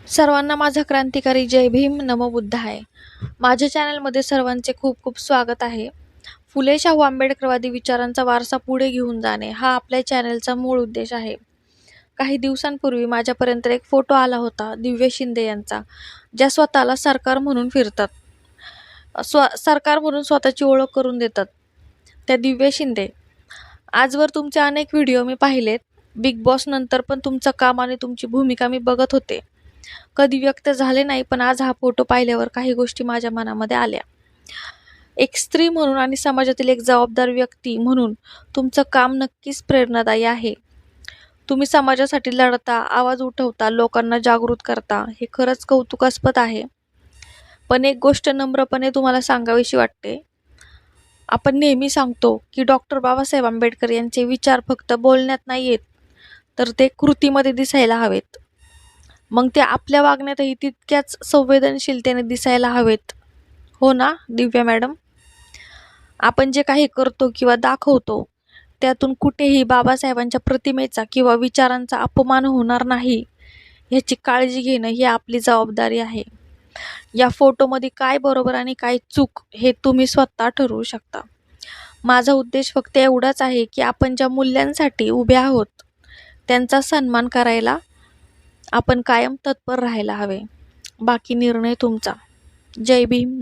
सर्वांना माझा क्रांतिकारी जय भीम नमो बुद्धाय. माझ्या चॅनलमध्ये सर्वांचे खूप खूप स्वागत आहे. फुले शाहू आंबेडकरवादी विचारांचा वारसा पुढे घेऊन जाणे हा आपल्या चॅनलचा मूळ उद्देश आहे. काही दिवसांपूर्वी माझ्यापर्यंत एक फोटो आला होता दिव्य शिंदे यांचा, ज्या स्वतःला सरकार म्हणून फिरतात, सरकार म्हणून स्वतःची ओळख करून देतात. त्या दिव्य शिंदे. आजवर तुमचे अनेक व्हिडिओ मी पाहिलेत. बिग बॉस नंतर पण तुमचं काम आणि तुमची भूमिका मी बघत होते. कधी व्यक्त झाले नाही, पण आज हा फोटो पाहिल्यावर काही गोष्टी माझ्या मनामध्ये आल्या. एक स्त्री म्हणून आणि समाजातील एक जबाबदार व्यक्ती म्हणून तुमचं काम नक्कीच प्रेरणादायी आहे. तुम्ही समाजासाठी लढता, आवाज उठवता, लोकांना जागृत करता, हे खरंच कौतुकास्पद आहे. पण एक गोष्ट नम्रपणे तुम्हाला सांगावीशी वाटते. आपण नेहमी सांगतो की डॉक्टर बाबासाहेब आंबेडकर यांचे विचार फक्त बोलण्यात नाही आहेत, तर ते कृतीमध्ये दिसायला हवेत. मग ते आपल्या वागण्यातही तितक्याच संवेदनशीलतेने दिसायला हवेत. हो ना दिव्या मॅडम? आपण जे काही करतो किंवा दाखवतो त्यातून कुठेही बाबासाहेबांच्या प्रतिमेचा किंवा विचारांचा अपमान होणार नाही याची काळजी घेणं ही आपली जबाबदारी आहे. या फोटोमध्ये काय बरोबर आणि काय चूक हे तुम्ही स्वतः ठरवू शकता. माझा उद्देश फक्त एवढाच आहे की आपण ज्या मूल्यांसाठी उभे आहोत त्यांचा सन्मान करायला आपण कायम तत्पर राहायला हवे. बाकी निर्णय तुमचा. जय भीम.